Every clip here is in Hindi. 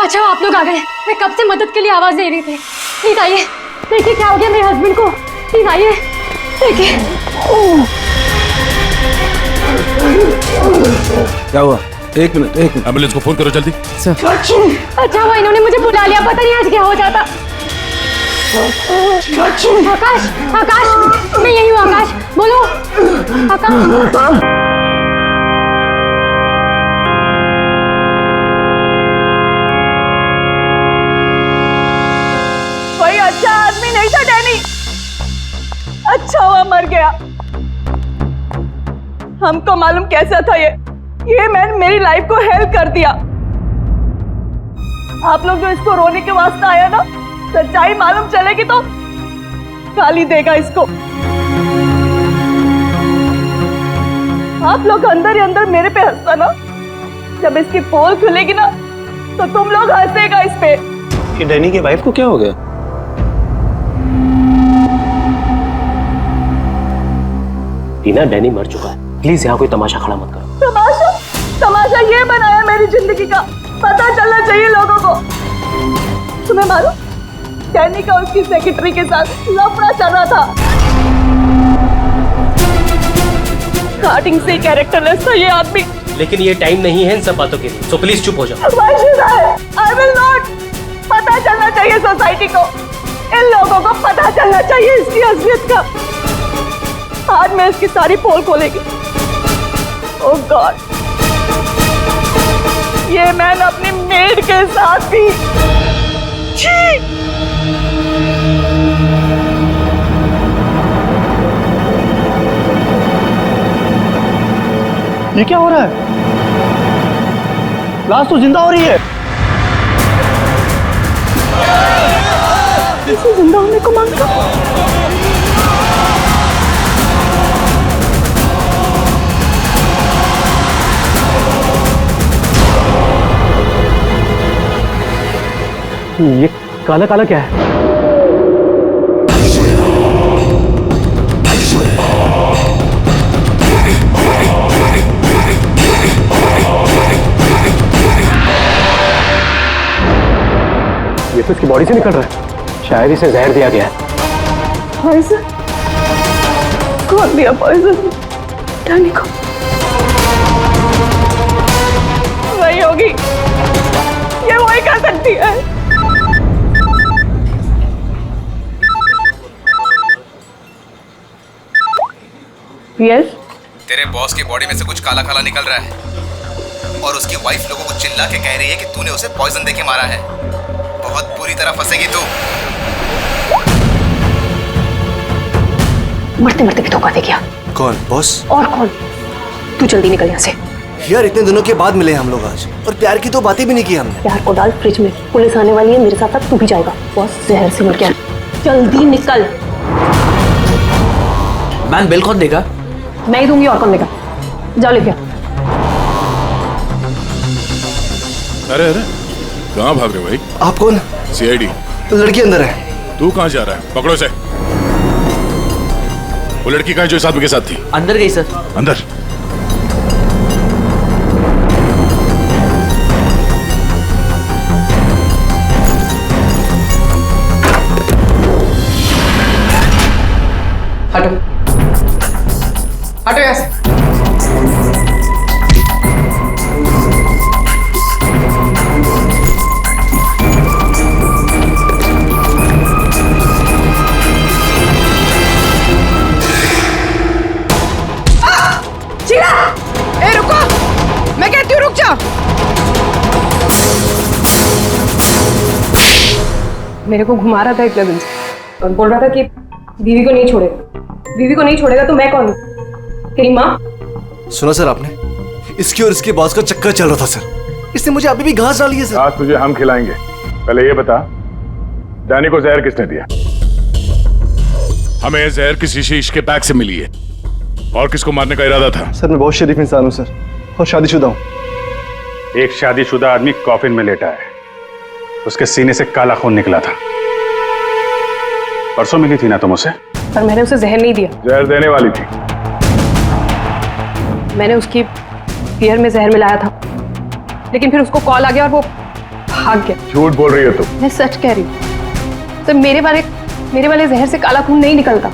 अच्छा आप लोग आ गए। मैं कब से मदद के लिए आवाज दे रही थी। प्लीज आइए, देखिए क्या हो गया मेरे हस्बैंड को। प्लीज आइए, देखिए। क्या हुआ? एक मिनट। एम्बुलेंस को फोन करो जल्दी। अच्छा हुआ इन्होंने मुझे बुला लिया, पता नहीं आज क्या हो जाता। आकाश, आकाश, मैं यही हूँ। आकाश बोलो। आकाश कोई अच्छा आदमी नहीं था डैनी, अच्छा हुआ मर गया। हमको मालूम कैसा था ये मैंने मेरी लाइफ को हेल्प कर दिया। आप लोग जो इसको रोने के वास्ते आया ना, सच्चाई मालूम चलेगी तो गाली देगा इसको। आप लोग अंदर ही अंदर मेरे पे हंसता ना, जब इसकी पोल खुलेगी ना तो तुम लोग हंसेगा इस पे। ये डैनी के वाइफ को क्या हो गया? टीना, डैनी मर चुका है, प्लीज यहाँ कोई तमाशा खड़ा मत करो। तमाशा ये बनाया मेरी जिंदगी का, पता चलना चाहिए लोगों को। तुम्हें मालूम डैनी का उसकी सेक्रेटरी के साथ लफड़ा चल रहा था। स्टार्टिंग से कैरेक्टरलेस था ये आदमी। लेकिन ये टाइम नहीं है इन सब बातों के लिए, सो प्लीज चुप हो जाओ। Why should I? I will not. पता चलना चाहिए सोसाइटी को, इन लोगों को पता चलना चाहिए इसकी असलियत का। आज मैं इसकी सारी पोल खोलेगी। ओह गॉड, ये मैंने अपनी मेड के साथ भी। ये क्या हो रहा है? लाश तो जिंदा हो रही है। इसे जिंदा होने को मांगा। ये काला काला क्या है? ये तो इसकी बॉडी से निकल रहा है, शायद इसे जहर दिया गया है। पॉइजन? कौन दिया पॉइजन डैनी को? वही होगी, ये वही कर सकती है। यस? तेरे बॉस की बॉडी में से कुछ काला काला निकल रहा है और उसकी वाइफ लोगों को चिल्ला के कह रही है कि तूने उसे पॉइजन देके मारा है। बहुत बुरी तरह फंसेगी तू। मरते मरते भी धोखा दे गया। कौन? बॉस? और कौन? तू जल्दी निकल यहाँ से। यार इतने दिनों के बाद मिले हम लोग आज, और प्यार की तो बातें भी नहीं की हमने। प्यार को डाल फ्रिज में, पुलिस आने वाली है, मेरे साथ साथ तू भी जाएगा। बॉस जहर से मिल गया, जल्दी निकल। मैन बिल कौन देगा? मैं ही दूंगी, और कौन देगा? जाओ लेके। अरे कहाँ भाग रहे हो भाई? आप कौन? सीआईडी। तो लड़की अंदर है। तू कहाँ जा रहा है? पकड़ो इसे। वो लड़की कहाँ जो इस आदमी के साथ थी? अंदर गई सर। अंदर? हटो हटो यहाँ से। ए रुको, मैं कहती हूँ रुक जाओ। मेरे को घुमा रहा था एक दिन से और बोल रहा था कि बीवी को नहीं छोड़ेगा, बीवी को नहीं छोड़ेगा। तो मैं कौन हूँ? तेरी माँ? सुना सर आपने? इसकी और इसके बॉस का चक्कर चल रहा था सर, इसने मुझे अभी भी घास डाली है सर। आज तुझे हम खिलाएंगे। पहले ये बता, डैनी को जहर किसने दिया? हमें जहर किसी शीश के बैग से मिली है। और किसको मारने का इरादा था? सर मैं बहुत शरीफ इंसान हूँ सर, और शादीशुदा हूँ। एक शादीशुदा आदमी कॉफिन में लेटा है, उसके सीने से काला खून निकला था। परसों मिली थी ना तुम उसे? पर मैंने उसे जहर नहीं दिया। जहर देने वाली थी। मैंने उसकी बियर में जहर मिलाया था, लेकिन फिर उसको कॉल आ गया और वो भाग गया। झूठ बोल रही है तुम। मैं सच कह रही हूँ सर, मेरे वाले जहर से काला खून नहीं निकलता।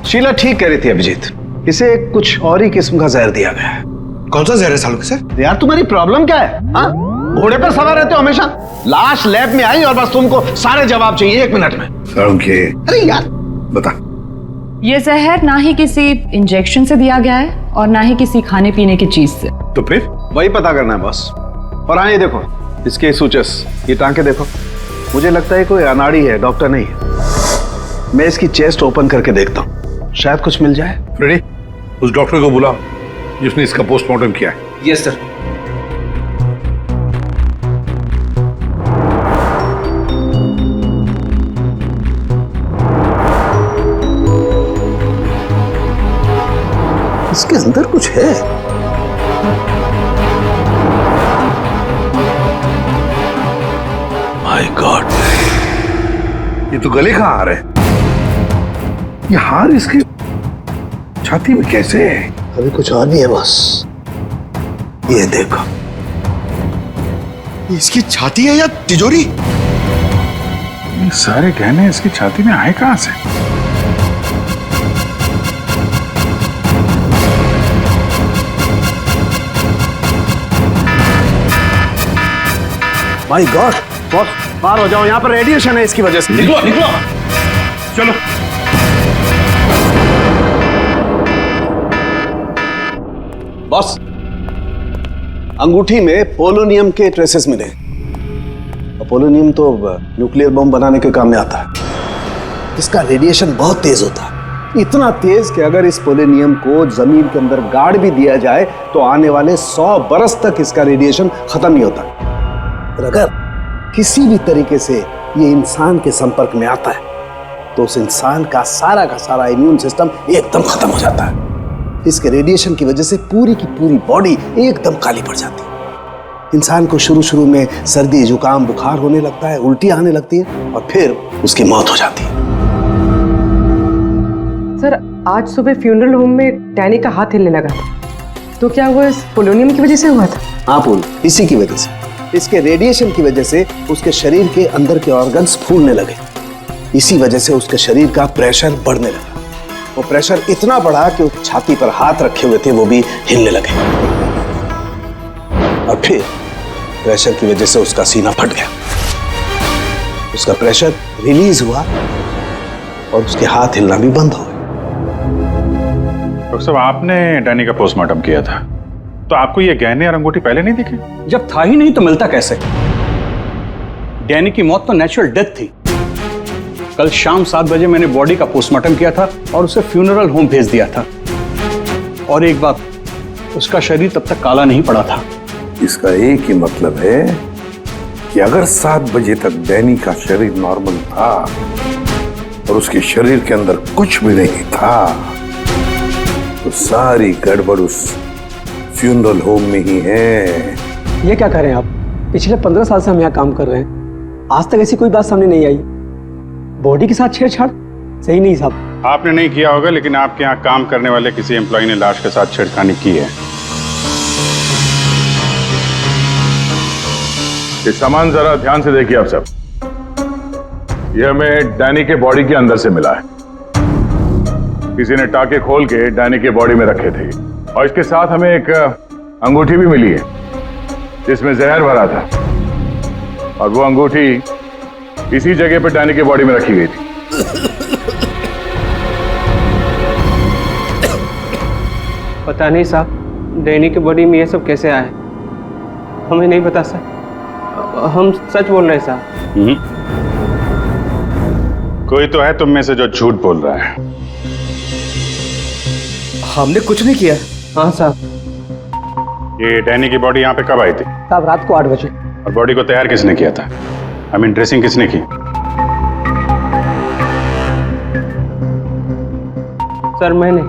शीला ठीक कह रही थी अभिजीत, इसे कुछ और ही किस्म का जहर दिया गया है। कौन सा जहर है सालू के सर? यार तुम्हारी प्रॉब्लम क्या है? हाँ, घोड़े पर सवार रहते हो हमेशा। लाश लैब में आई और बस तुमको सारे जवाब चाहिए 1 मिनट में। अरे यार बता। ये जहर ना ही किसी इंजेक्शन से दिया गया है और ना ही किसी खाने पीने की चीज से। तो फिर वही पता करना है बॉस। और हाँ, ये देखो इसके सूचस, ये टांके देखो। मुझे लगता है कोई अनाड़ी है, डॉक्टर नहीं है। मैं इसकी चेस्ट ओपन करके देखता हूँ, शायद कुछ मिल जाए। रेडी? उस डॉक्टर को बुलाओ जिसने इसका पोस्टमार्टम किया है। Yes sir. इसके अंदर कुछ है। माय गॉड, ये तो गले का हार है। ये हार इसकी छाती में कैसे है? अभी कुछ और भी है बॉस, ये देखो। इसकी छाती है या तिजोरी? ये सारे गहने इसकी छाती में आए कहां से? माय गॉड बॉस, बाहर हो जाओ, यहाँ पर रेडिएशन है इसकी वजह से। निकलो निकलो, चलो। बॉस, अंगूठी में पोलोनियम के ट्रेसेस मिले। और पोलोनियम तो न्यूक्लियर बम बनाने के काम में आता है। इसका रेडिएशन बहुत तेज होता है, इतना तेज कि अगर इस पोलोनियम को जमीन के अंदर गाड़ भी दिया जाए तो आने वाले 100 बरस तक इसका रेडिएशन खत्म नहीं होता। और अगर किसी भी तरीके से ये इंसान के संपर्क में आता है तो उस इंसान का सारा इम्यून सिस्टम एकदम खत्म हो जाता है। इसके रेडिएशन की वजह से पूरी की पूरी बॉडी एकदम काली पड़ जाती है। इंसान को शुरू में सर्दी, जुकाम, बुखार होने लगता है, उल्टी आने लगती है और फिर उसकी मौत हो जाती है। सर, आज सुबह फ्यूनरल होम में डैनी का हाथ हिलने लगा था, तो क्या वो इस पोलोनियम की वजह से हुआ था? हाँ पूल, इसी की वजह से, इसके रेडिएशन की वजह से उसके शरीर के अंदर के ऑर्गन्स फूलने लगे। इसी वजह से उसके शरीर का प्रेशर बढ़ने लगा। वो प्रेशर इतना बढ़ा कि उस छाती पर हाथ रखे हुए थे वो भी हिलने लगे। और फिर प्रेशर की वजह से उसका सीना फट गया, उसका प्रेशर रिलीज हुआ और उसके हाथ हिलना भी बंद हो गए। डॉक्टर साहब, आपने डैनी का पोस्टमार्टम किया था, तो आपको ये गहने और अंगूठी पहले नहीं दिखे? जब था ही नहीं तो मिलता कैसे? डैनी की मौत तो नेचुरल डेथ थी। कल शाम 7 बजे मैंने बॉडी का पोस्टमार्टम किया था और उसे फ्यूनरल होम भेज दिया था। और एक बात, उसका शरीर तब तक काला नहीं पड़ा था। इसका एक ही मतलब है कि अगर 7 बजे तक डैनी का शरीर नॉर्मल था और उसके शरीर के अंदर कुछ भी नहीं था, तो सारी गड़बड़ उस फ्यूनरल होम में ही है। ये क्या करें आप? पिछले 15 साल से हम यहाँ काम कर रहे हैं, आज तक ऐसी कोई बात सामने नहीं आई। बॉडी के साथ छेड़छाड़ सही नहीं साहब। आपने नहीं किया होगा, लेकिन आपके यहाँ काम करने वाले किसी एम्प्लॉय ने लाश के साथ छेड़खानी की है। ये सामान जरा ध्यान से देखिए आप सब। यह हमें डैनी के बॉडी के अंदर से मिला है। किसी ने टाके खोल के डैनी के बॉडी में रखे थे और इसके साथ हमें एक अंगूठी भी मिली है जिसमें जहर भरा था, और वो अंगूठी इसी जगह पे डैनी के बॉडी में रखी गई थी। पता नहीं साहब, डैनी के बॉडी में ये सब कैसे आया, हमें नहीं पता सर। हम सच बोल रहे हैं साहब। कोई तो है तुम में से जो झूठ बोल रहा है। हमने कुछ नहीं किया। हाँ साहब। ये डैनी की बॉडी यहाँ पे कब आई थी? साहब रात को 8 बजे। और बॉडी को तैयार किसने किया था? आई मीन ड्रेसिंग किसने की? सर मैंने,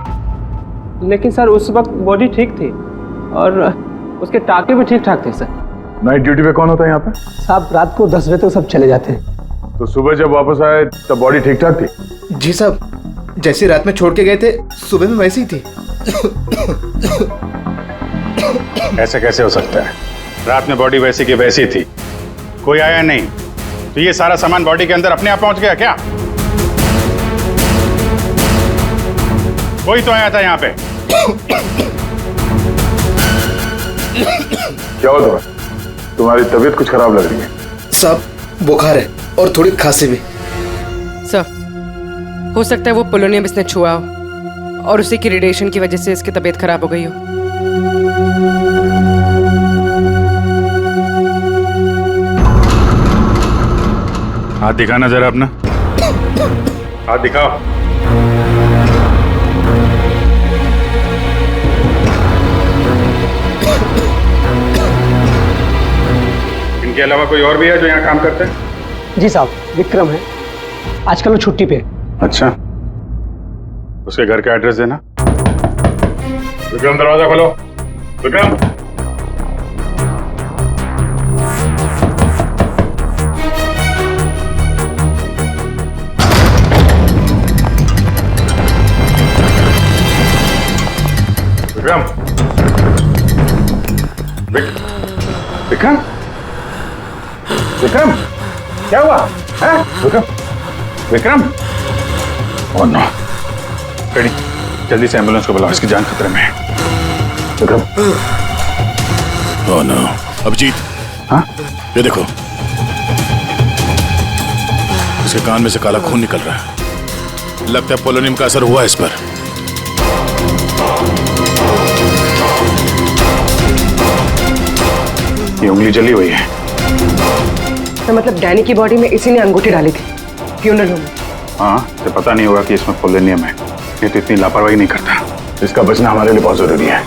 लेकिन सर उस वक्त बॉडी ठीक थी और उसके टाके भी ठीक ठाक थे सर। नाइट ड्यूटी पे कौन होता है यहाँ पे? साहब रात को 10 बजे तक सब चले जाते हैं। तो सुबह जब वापस आए तब बॉडी ठीक ठाक थी? जी साहब, जैसी रात में छोड़ के गए थे सुबह में वैसी ही थी। ऐसे कैसे हो सकता है? रात में बॉडी वैसी की वैसी थी, कोई आया नहीं, तो ये सारा सामान बॉडी के अंदर अपने आप पहुंच गया क्या? कोई तो आया था यहाँ पे। क्या हुआ तुम्हें? तुम्हारी तबीयत कुछ खराब लग रही है। सब बुखार है और थोड़ी खांसी भी। सर, हो सकता है वो पोलोनियम इसने छुआ हो और उसी की रेडिएशन की वजह से इसकी तबीयत खराब हो गई हो। हाथ दिखाना जरा अपना, हाथ दिखाओ। इनके अलावा कोई और भी है जो यहाँ काम करते हैं? जी साहब, विक्रम है, आजकल वो छुट्टी पे। अच्छा, उसके घर का एड्रेस देना। विक्रम, दरवाजा खोलो। विक्रम, विक्रम, विक्रम, विक्रम, क्या हुआ है? Vikram, Vikram, oh no, ready, जल्दी से एम्बुलेंस को बुलाओ, इसकी जान खतरे में है। विक्रम, ओह नो, अभिजीत, हाँ, ये देखो, इसके कान में से काला खून निकल रहा है। लगता है पोलोनियम का असर हुआ है इस पर। ये उंगली जली हुई है। तो मतलब डैनी की बॉडी में इसी ने अंगूठी डाली थी फ्यूनरल होम में। हाँ, तो पता नहीं होगा कि इसमें पोलोनियम है। ये तो इतनी लापरवाही नहीं करता। इसका बचना हमारे लिए बहुत जरूरी है।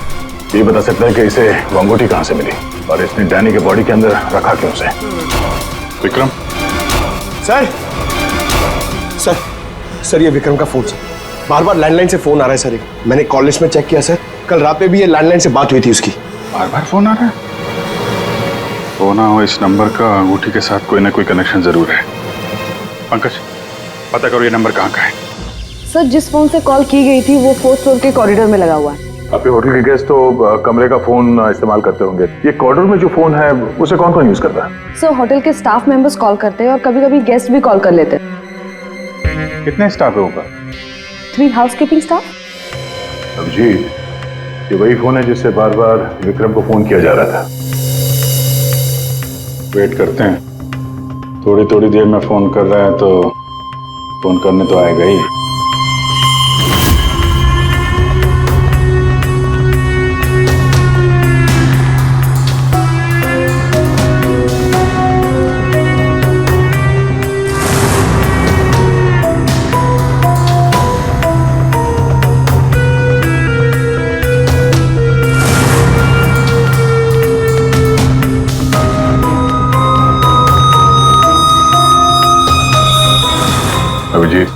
ये बता सकता है कि इसे वो अंगूठी कहाँ से मिली और इसने डैनी के बॉडी के अंदर रखा क्यों उसे। विक्रम, सर, सर, सर, ये विक्रम का फोन सर, बार बार लैंडलाइन से फोन आ रहा है सर। ये मैंने कॉल लिस्ट में चेक किया सर, कल रात में भी ये लैंडलाइन से बात हुई थी उसकी। बार बार फोन आ रहा है। हो ना हो, इस नंबर का अंगूठी के साथ कोई ना कोई कनेक्शन जरूर है। पंकज, पता करो ये नंबर कहाँ का है। सर, जिस फोन से कॉल की गई थी वो 4th फ्लोर के कॉरिडोर में लगा हुआ है। आपके होटल के गेस्ट तो कमरे का फोन इस्तेमाल करते होंगे। ये कॉरिडोर में जो फोन है उसे कौन कौन यूज करता है? सर, होटल के स्टाफ मेंबर्स कॉल करते हैं और कभी कभी गेस्ट भी कॉल कर लेते हैं। कितने स्टाफ है ऊपर? 3 हाउसकीपिंग स्टाफ। अभिजीत, ये वही फोन है जिससे बार बार विक्रम को फोन किया जा रहा था। वेट करते हैं, थोड़ी थोड़ी देर में फोन कर रहा है तो फोन करने तो आएगा ही। अभिजीत,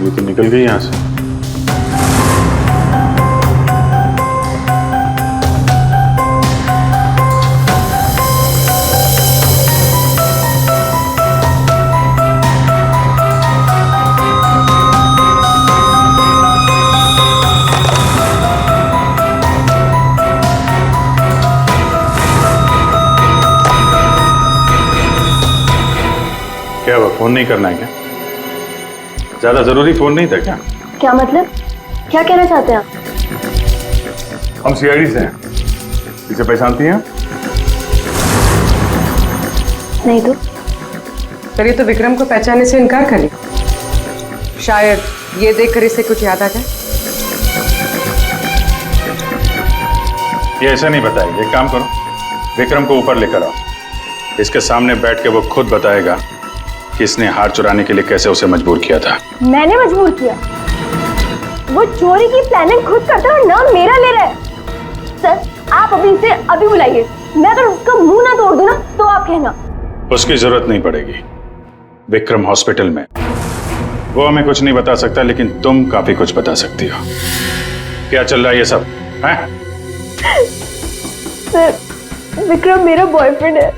ये तो निकल गई यहाँ से। क्या हुआ, फोन नहीं करना है क्या? ज्यादा जरूरी फोन नहीं था क्या? क्या मतलब? क्या कहना चाहते हैं आप? हम सीआईडी से हैं। इसे पहचानती हैं? नहीं तो। चलिए, तो विक्रम को पहचानने से इनकार कर लिया। शायद ये देखकर इसे कुछ याद आ जाए। ये ऐसा नहीं बताएगी। एक काम करो, विक्रम को ऊपर लेकर आओ, इसके सामने बैठ के वो खुद बताएगा कि इसने हार चुराने के लिए कैसे उसे मजबूर किया था। मैंने मजबूर किया? वो चोरी की प्लानिंग खुद करता है और नाम मेरा ले रहा है। सर, आप अभी इसे अभी बुलाइए। मैं अगर उसका मुंह ना तोड़ दूं ना तो आप कहना। उसकी जरूरत नहीं पड़ेगी। विक्रम हॉस्पिटल में, वो हमें कुछ नहीं बता सकता, लेकिन तुम काफी कुछ बता सकती हो। क्या चल रहा है ये सब है? सर, विक्रम मेरा बॉयफ्रेंड है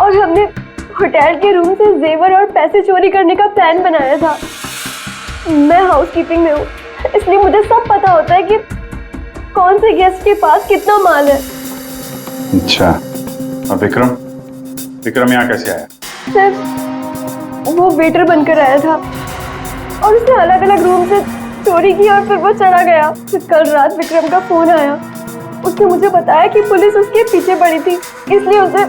और हमने होटल के रूम से जेवर और पैसे चोरी करने का प्लान बनाया था। मैं हाउसकीपिंग में हूँ इसलिए मुझे सब पता होता है कि कौन से गेस्ट के पास कितना माल है। अच्छा, और विक्रम विक्रम यहाँ कैसे आया? सिर्फ वो वेटर बनकर आया था और उसने अलग अलग रूम से चोरी की और फिर वो चला गया। फिर कल रात विक्रम का फोन आया, उसने मुझे बताया कि पुलिस उसके पीछे पड़ी थी, इसलिए उसे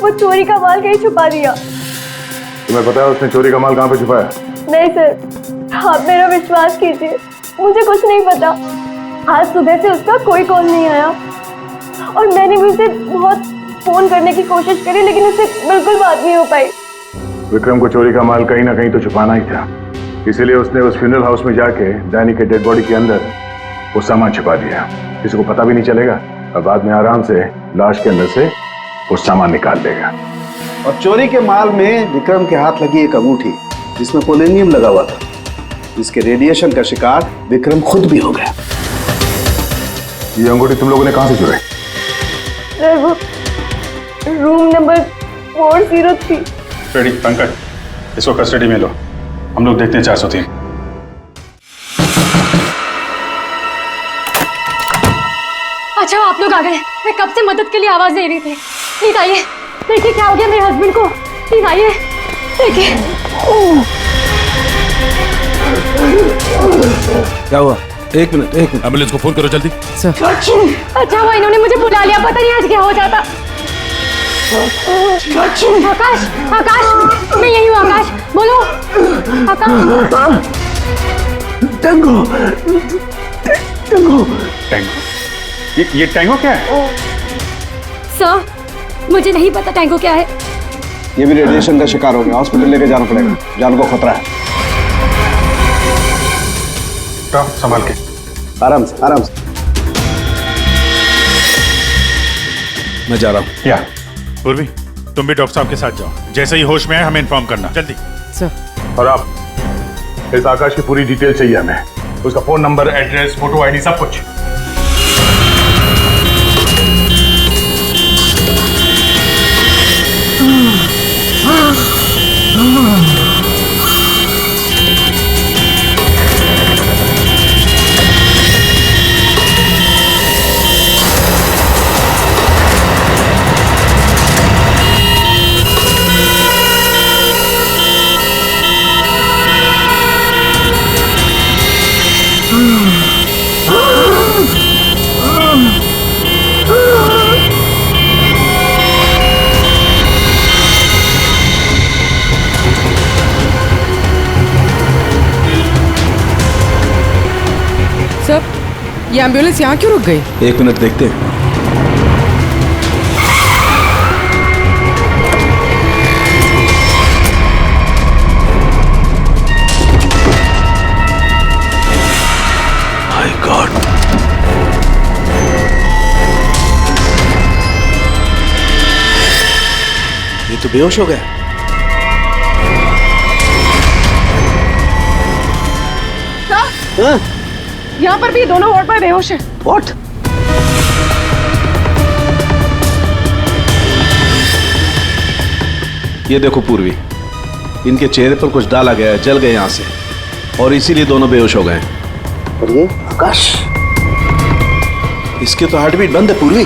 वो चोरी का माल कहीं छुपा दिया। तुम्हें पता है उसने चोरी का माल कहाँ पे छुपाया? नहीं सर, आप मेरा विश्वास कीजिए, मुझे कुछ नहीं पता। आज सुबह से उसका कोई कॉल नहीं आया और मैंने भी उसे बहुत फोन करने की कोशिश करी लेकिन उससे बिल्कुल बात नहीं हो पाई। विक्रम को चोरी का माल कहीं ना कहीं तो छुपाना ही था, इसीलिए उसने उस फ्यूनरल हाउस में जाके डैनी के डेड बॉडी के अंदर वो सामान छुपा दिया। किसी को पता भी नहीं चलेगा और बाद में आराम से लाश के अंदर से वो सामान निकाल लेगा। और चोरी के माल में विक्रम के हाथ लगी एक अंगूठी जिसमें पोलोनियम लगा हुआ था, जिसके रेडिएशन का शिकार विक्रम खुद भी हो गया। ये अंगूठी तुम लोगों ने कहां से चुराई? सर वो रूम नंबर 403। रेडी पंकज, इसको कस्टडी में लो, हम लोग देखते हैं 403। अच्छा आप लोग आ गए, मैं कब से मदद के लिए आवाज दे रही थी। प्लीज आइए, देखिए क्या हो गया मेरे हस्बैंड को। प्लीज आइए देखिए। क्या हुआ? एक मिनट एम्बुलेंस को फोन करो जल्दी। अच्छा हुआ इन्होंने मुझे बुला लिया, पता नहीं आज क्या हो जाता। आकाश, आकाश, मैं यही हूँ। आकाश बोलो। आकाश। टैंगो, टैंगो, टैंगो, ये टैंगो क्या है? सर मुझे नहीं पता टैंगो क्या है। ये भी रेडिएशन का शिकार हो गया, हॉस्पिटल लेके जाना पड़ेगा, जान को खतरा है। संभाल के, आराम से आराम से। मैं जा रहा हूँ। या पूर्वी, तुम भी डॉक्टर साहब के साथ जाओ, जैसे ही होश में आए हमें इन्फॉर्म करना जल्दी। और आप इस आकाश की पूरी डिटेल चाहिए हमें, उसका phone number, address, photo ID, सब कुछ। ये एम्बुलेंस यहाँ क्यों रुक गई? एक मिनट देखते हैं। माय गॉड, ये तो बेहोश हो गया। यहाँ पर भी दोनों वार्ड में बेहोश है। What? ये देखो पूर्वी, इनके चेहरे पर कुछ डाला गया है, जल गए यहां से, और इसीलिए दोनों बेहोश हो गए। और ये आकाश, इसके तो हार्ट बीट बंद है पूर्वी।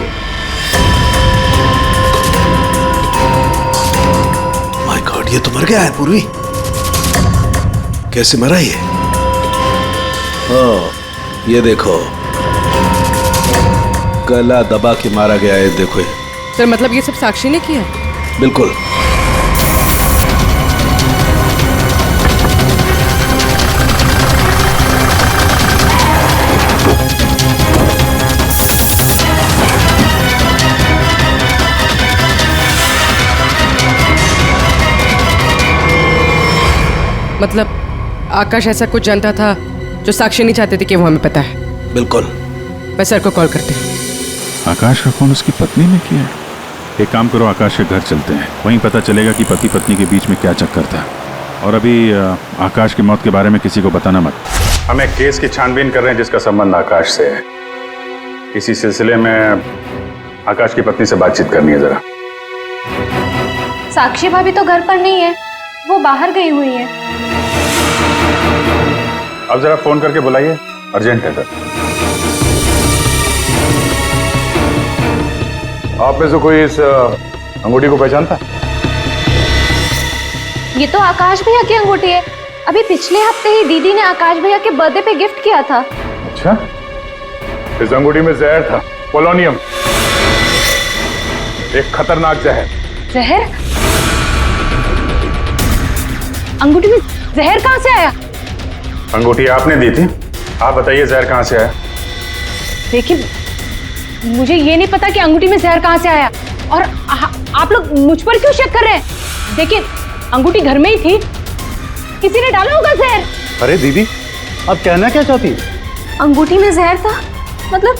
माय गॉड, ये तो मर गया है पूर्वी। कैसे मरा ये? ओह, ये देखो, गला दबा के मारा गया है। देखो ये। सर मतलब ये सब साक्षी ने किया? बिल्कुल। मतलब आकाश ऐसा कुछ जानता था जो साक्षी नहीं चाहते थे कि वो हमें पता है। बिल्कुल। मैं सर को कॉल करते हैं। आकाश का फोन उसकी पत्नी ने किया? एक काम करो, आकाश के घर चलते हैं, वहीं पता चलेगा कि पति पत्नी के बीच में क्या चक्कर था। और अभी आकाश की मौत के बारे में किसी को बताना मत। हम एक केस की छानबीन कर रहे हैं जिसका संबंध आकाश से है। इसी सिलसिले में आकाश की पत्नी से बातचीत करनी है जरा। साक्षी भाभी तो घर पर नहीं है, वो बाहर गई हुई है। अब जरा फोन करके बुलाइए, अर्जेंट है सर। आप में से कोई इस अंगूठी को पहचानता है? ये तो आकाश भैया की अंगूठी है। अभी पिछले हफ्ते ही दीदी ने आकाश भैया के बर्थडे पे गिफ्ट किया था। अच्छा, इस अंगूठी में जहर था, पोलोनियम, एक खतरनाक जहर। जहर? अंगूठी में जहर कहाँ से आया? अंगूठी आपने दी थी, आप बताइए जहर कहाँ से आया? देखिए, मुझे ये नहीं पता कि अंगूठी में जहर कहाँ से आया, और आप लोग मुझ पर क्यों शक कर रहे हैं? देखिए, अंगूठी घर में ही थी, किसी ने डाला होगा जहर। अरे दीदी, आप कहना क्या चाहती है? अंगूठी में जहर था मतलब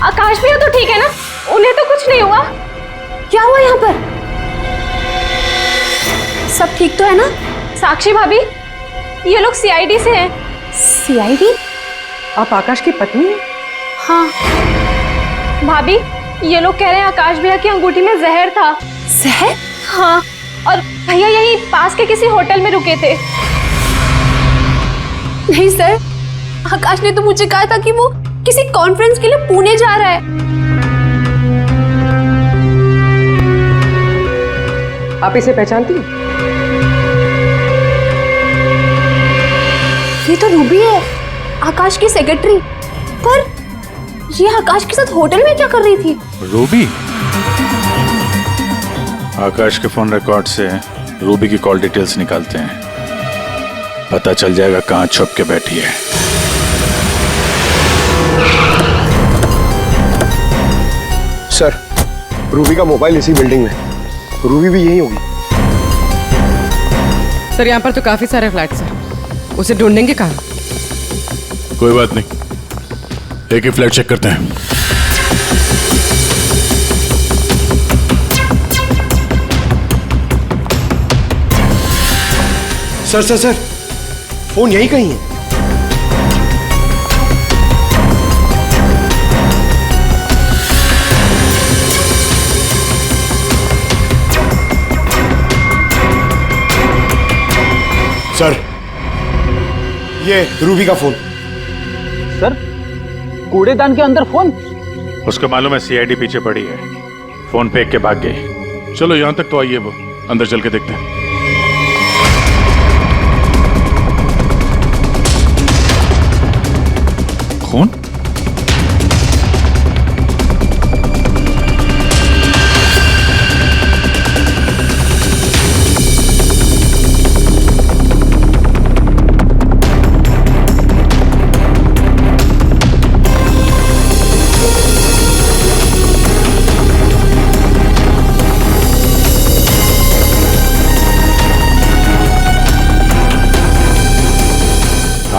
आकाश भैया तो ठीक है ना, उन्हें तो कुछ नहीं हुआ? क्या हुआ यहाँ पर? सब ठीक तो है ना? साक्षी भाभी, ये लोग सीआईडी से हैं। सीआईडी? आप आकाश की पत्नी हैं? हाँ भाभी, ये लोग कह रहे हैं आकाश भैया की अंगूठी में जहर था। जहर? हाँ, और भैया यही पास के किसी होटल में रुके थे। नहीं सर, आकाश ने तो मुझे कहा था कि वो किसी कॉन्फ्रेंस के लिए पुणे जा रहा है। आप इसे पहचानती हैं? ये तो रूबी है, आकाश की सेक्रेटरी। पर ये आकाश के साथ होटल में क्या कर रही थी? रूबी? आकाश के फोन रिकॉर्ड से रूबी की कॉल डिटेल्स निकालते हैं, पता चल जाएगा कहां छुप के बैठी है। सर, रूबी का मोबाइल इसी बिल्डिंग में, रूबी भी यही होगी। सर, यहाँ पर तो काफी सारे फ्लैट्स हैं, उसे ढूंढेंगे कहाँ? कोई बात नहीं, एक ही फ्लैट चेक करते हैं। सर सर सर, फोन यही कहीं है। सर, ये रूबी का फोन। सर, कूड़ेदान के अंदर फोन? उसको मालूम है सीआईडी पीछे पड़ी है, फोन फेंक के भाग गई। चलो यहां तक तो आइए, वो अंदर चल के देखते हैं। खून?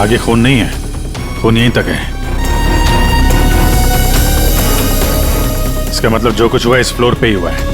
आगे खून नहीं है, खून यहीं तक है। इसका मतलब जो कुछ हुआ इस फ्लोर पे ही हुआ है।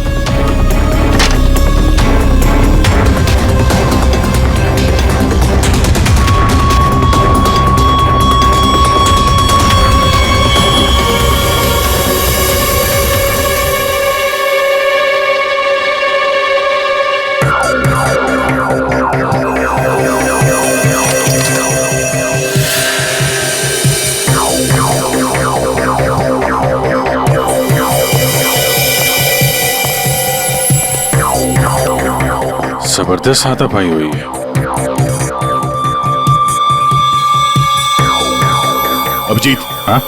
जबरदस्त हाथापाई हुई है। अभिजीत, हाँ?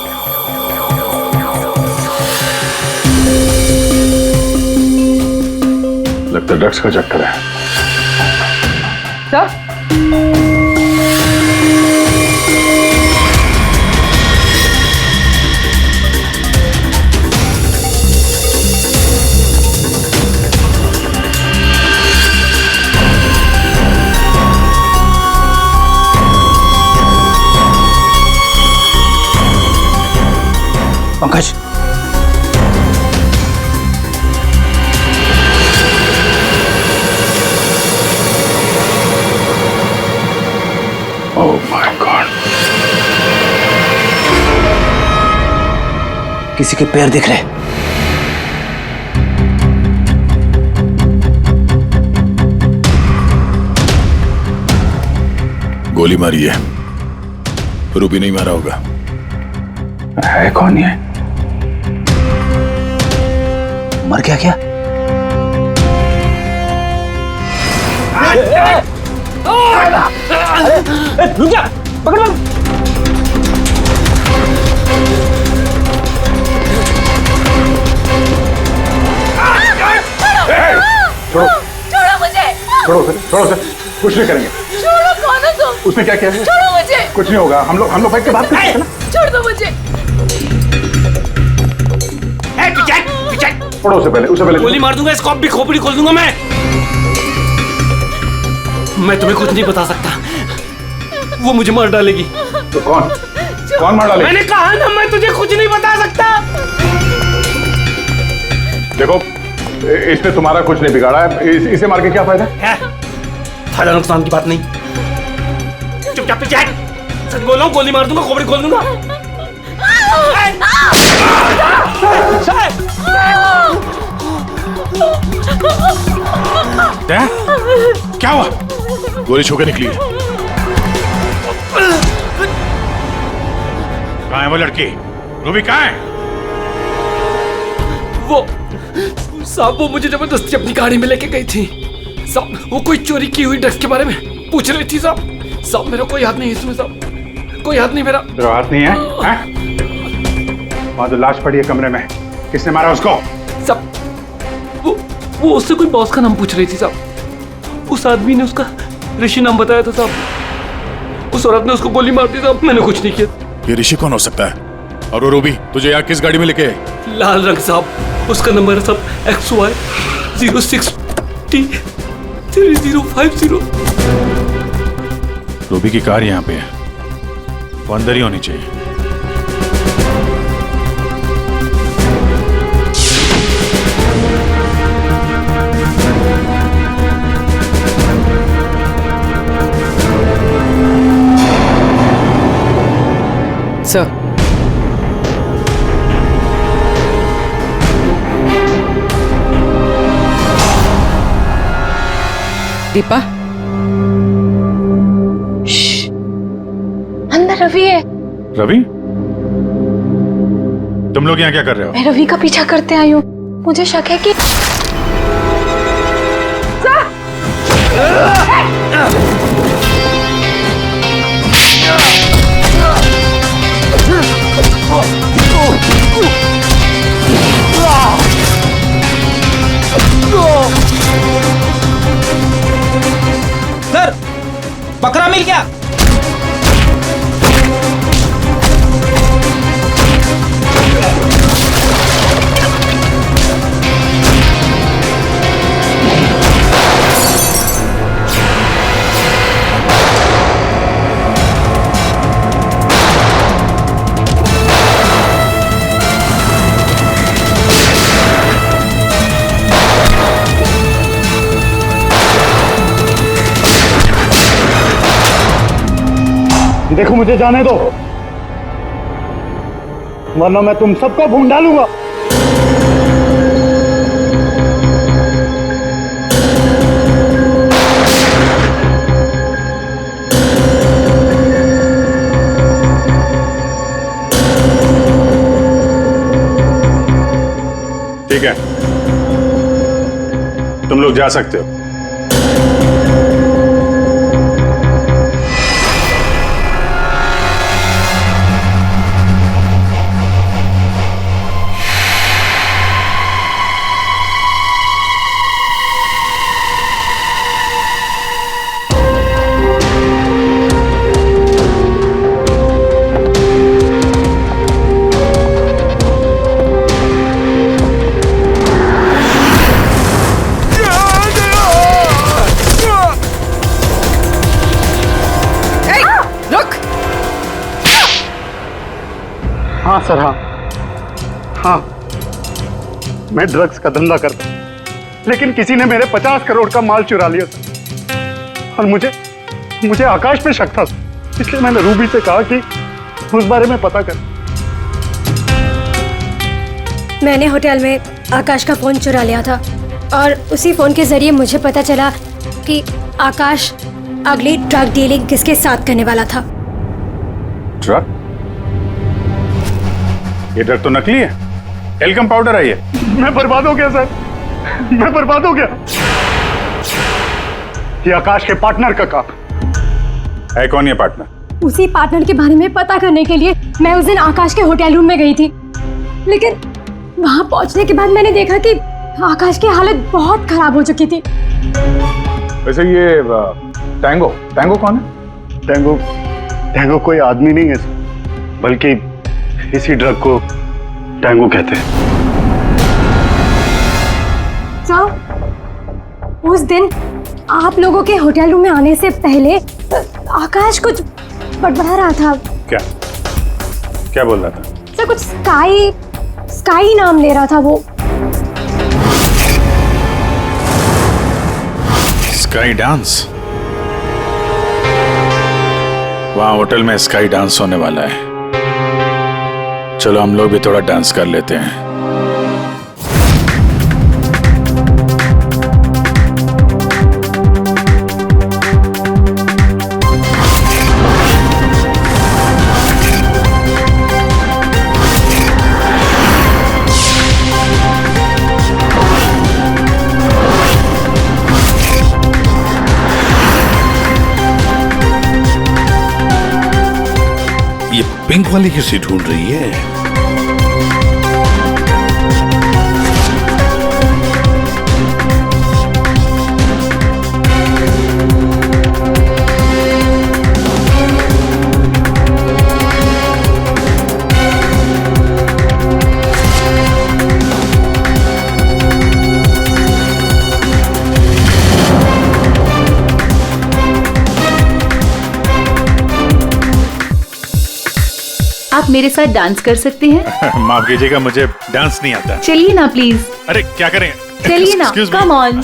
लगता है ड्रग्स का चक्कर है। Sir, Pankaj, oh my God, किसी के पैर दिख रहे। गोली मारी है, रूबी नहीं मारा होगा। है कौन ये? मर गया क्या? रुक जा, पकड़ छोड़ो छोड़ो मुझे, छोड़ो सर, छोड़ो सर, कुछ नहीं करेंगे। छोड़ो, कौन हो तुम? उसने क्या किया है? छोड़ो मुझे, कुछ नहीं होगा, हम लोग बैठ के बात करते हैं ना। छोड़ दो मुझे। छोड़ो उसे पहले गोली मार दूंगा, स्कॉप भी खोपड़ी खोल दूंगा मैं तुम्हें कुछ नहीं बता सकता, वो मुझे मार डालेगी। तो कौन मार डालेगी? मैंने कहा ना, मैं तुझे कुछ नहीं बता सकता। देखो, इसने तुम्हारा कुछ नहीं बिगाड़ा है, इसे मार के क्या फायदा? फायदा नुकसान की बात नहीं, चुपचाप पीछे हट। सच बोल रहा हूं, गोली मार दूंगा, खोपड़ी खोल दूंगा। क्या हुआ? गोली छू के निकली है। कहाँ है वो लड़की? रूबी कहाँ है? वो साहब, वो मुझे जबरदस्ती अपनी गाड़ी में लेके गई थी साहब। वो कोई चोरी की हुई ड्रग्स के बारे में पूछ रही थी साहब। मेरा कोई हाथ नहीं है इसमें साहब, कोई हाथ नहीं मेरा। तेरा हाथ नहीं है? वहाँ जो लाश पड़ी है कमरे में, किसने मारा उसको? साहब, वो उससे कोई बॉस का नाम पूछ रही थी साहब। उस आदमी ने उसका ऋषि नाम बताया था साहब। उस औरत ने उसको गोली मार दी साहब, मैंने कुछ नहीं किया। ये ऋषि कौन हो सकता है? और वो रूबी तुझे यहाँ किस गाड़ी में लेके? लाल रंग साहब, उसका नंबर है साहब XY 06T 3050। रूबी की कार यहाँ पे है, वो अंदर ही होनी चाहिए। सर, दीपा, अंदर रवि है। रवि? तुम लोग यहाँ क्या कर रहे हो? मैं रवि का पीछा करते आई हूँ, मुझे शक है कि सर, बकरा मिल गया। देखो, मुझे जाने दो, वरना मैं तुम सबको भून डालूंगा। ठीक है, तुम लोग जा सकते हो। हाँ सर, हाँ, मैं ड्रग्स का धंधा करता हूँ, लेकिन किसी ने मेरे 50 करोड़ का माल चुरा लिया सर। और मुझे आकाश पे शक था, इसलिए मैंने रूबी से कहा कि उस बारे में पता कर। मैंने होटल में आकाश का फोन चुरा लिया था और उसी फोन के जरिए मुझे पता चला कि आकाश अगली ड्रग डीलिंग किसके साथ करने वाला था। ड्रग? ये ड्रग तो नकली है, एल्कम पाउडर है ये। मैं बर्बाद हो गया सर, मैं बर्बाद हो गया। ये आकाश के पार्टनर का काम है। कौन ये पार्टनर? उसी पार्टनर के बारे में पता करने के लिए मैं उस दिन आकाश के होटल रूम में गई थी, लेकिन वहां पहुंचने के बाद मैंने देखा कि आकाश की हालत बहुत खराब हो चुकी थी। वैसे ये टैंगो टैंगो कौन है? टैंगो टैंगो कोई आदमी नहीं है सर, बल्कि इसी ड्रग को टैंगो कहते हैं। सर, उस दिन आप लोगों के होटल रूम में आने से पहले आकाश कुछ बड़बड़ा रहा था। क्या क्या बोल रहा था? सर, कुछ स्काई नाम ले रहा था वो। Sky dance? वहां होटल में स्काई डांस होने वाला है। चलो हम लोग भी थोड़ा डांस कर लेते हैं। ये पिंक वाली किसी ढूंढ रही है? आप मेरे साथ डांस कर सकते हैं? माफ कीजिएगा, मुझे डांस नहीं आता। चलिए ना प्लीज। अरे क्या करें? चलिए ना, Excuse me. Come on.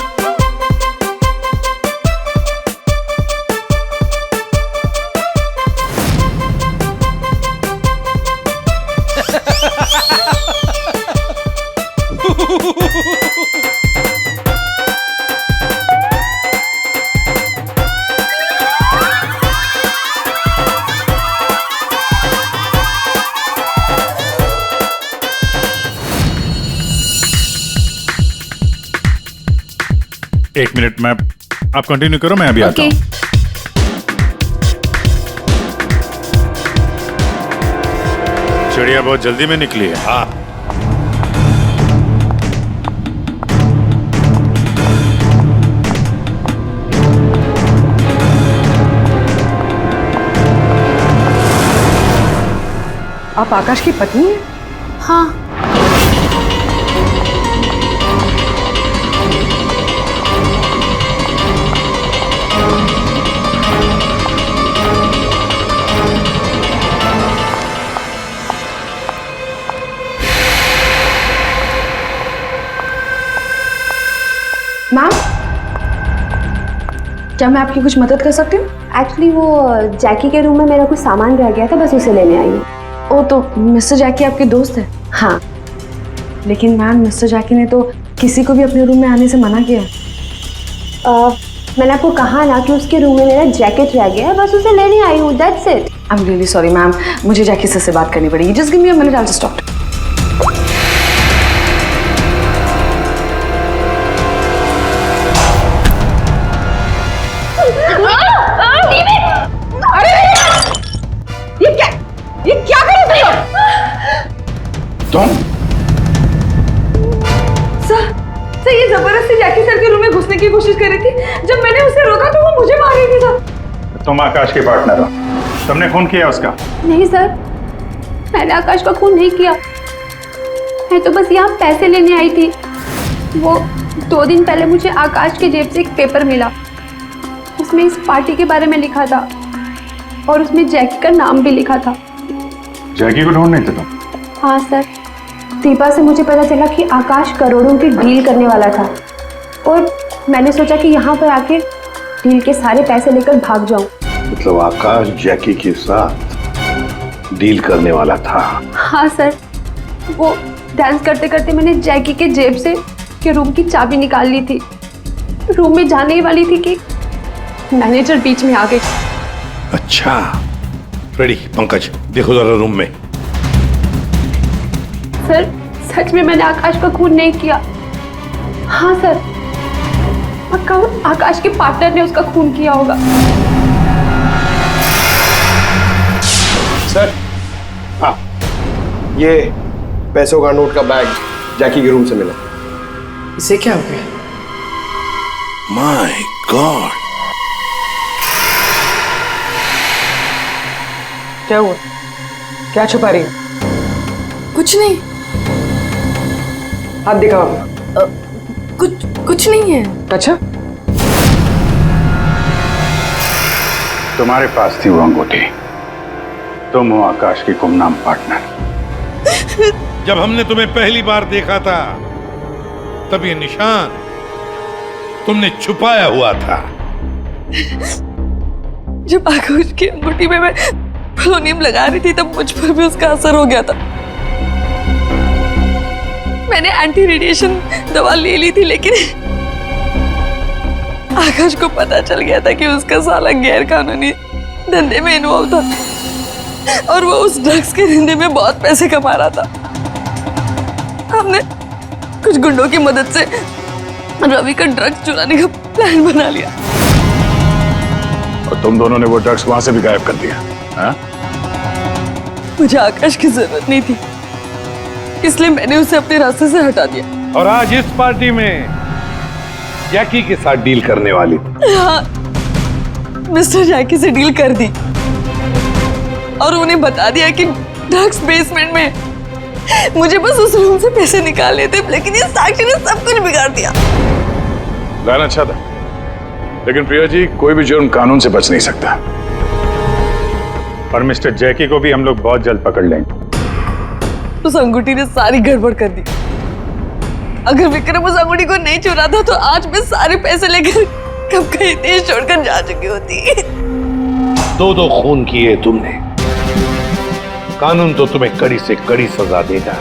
एक मिनट में आप कंटिन्यू करो, मैं अभी आता हूँ। चिड़िया बहुत जल्दी में निकली है। हाँ, आप आकाश की पत्नी हैं? हाँ। मैम, क्या मैं आपकी कुछ मदद कर सकती हूँ? एक्चुअली वो जैकी के रूम में मेरा कुछ सामान रह गया था, बस उसे लेने आई हूँ। ओ, तो मिस्टर जैकी आपके दोस्त है? हाँ। लेकिन मैम, मिस्टर जैकी ने तो किसी को भी अपने रूम में आने से मना किया। मैंने आपको कहा ना कि उसके रूम में मेरा जैकेट रह गया है, बस उसे लेने आई हूँ, that's it. I am really sorry ma'am, मुझे जैकी से बात करनी पड़ेगी। Just give me a minute, I will just talk. ये क्या कर रहे हो तुम? सर, ये जबरदस्ती जैकी सर के रूम में घुसने की कोशिश कर रही थी। जब मैंने उसे रोका तो वो मुझे मार रही थी सर। तुम आकाश के पार्टनर हो, तुमने खून किया उसका? नहीं सर, मैंने आकाश का खून नहीं किया। मैं तो बस यहाँ पैसे लेने आई थी। वो 2 दिन पहले मुझे आकाश के जेब से एक पेपर मिला, उसमें इस पार्टी के बारे में लिखा था और उसमें जैकी का नाम भी लिखा था। जैकी को ढूंढ नहीं थे तुम? हाँ सर, दीपा से मुझे पता चला कि आकाश करोड़ों की डील करने वाला था और मैंने सोचा कि यहाँ पर आके डील के सारे पैसे लेकर भाग जाऊं। मतलब आकाश जैकी के साथ डील करने वाला था? हाँ सर, वो डांस करते करते मैंने जैकी के जेब से के रूम की चाबी निकाल ली थी। रूम में जाने ही वाली थी कि मैनेजर बीच में आ गई। अच्छा, रेडी पंकज, देखो जरा रूम में। सर सच में मैंने आकाश का खून नहीं किया। हाँ सर, पक्का वो आकाश के पार्टनर ने उसका खून किया होगा। सर, हाँ, ये पैसों का नोट का बैग जैकी के रूम से मिला। इसे क्या हो गया? माय गॉड, क्या हुआ? क्या छुपा रही हो? कुछ नहीं। हाथ दिखाओ अपना। कुछ नहीं है। अच्छा, तुम्हारे पास थी वो अंगूठी। तुम हो आकाश की गुमनाम पार्टनर। जब हमने तुम्हें पहली बार देखा था तब ये निशान तुमने छुपाया हुआ था। जब आकाश की अंगूठी में मैं पोलोनियम लगा रही थी तब मुझ पर भी उसका असर हो गया था। मैंने एंटी रेडिएशन दवा ले ली थी, लेकिन आकाश को पता चल गया था कि उसका साला गैर कानूनी धंधे में इन्वॉल्व था और वो उस ड्रग्स के धंधे में बहुत पैसे कमा रहा था। हमने कुछ गुंडों की मदद से रवि का ड्रग्स चुराने का प्लान बना लिया। और तुम दोनों ने वो ड्रग्स वहां से भी गायब कर दिया। हाँ? मुझे आकाश की जरूरत नहीं थी, इसलिए मैंने उसे अपने रास्ते से हटा दिया। और आज इस पार्टी में जैकी के साथ डील करने वाली थी। हाँ, मिस्टर जैकी से डील कर दी और उन्हें बता दिया कि ड्रग्स बेसमेंट में, मुझे बस उस रूम से पैसे निकालने थे, लेकिन ये साक्षी ने सब कुछ बिगाड़ दिया। प्लान अच्छा था, लेकिन प्रिया जी, कोई भी जुर्म कानून से बच नहीं सकता। और मिस्टर जैकी को भी हम लोग बहुत जल्द पकड़ लेंगे। उस अंगूठी ने सारी गड़बड़ कर दी। अगर विक्रम उस अंगूठी को नहीं चुरा था तो आज मैं सारे पैसे लेकर कब कहीं देश छोड़कर जा चुकी होती। दो खून किए तुमने, कानून तो तुम्हें कड़ी से कड़ी सजा देगा।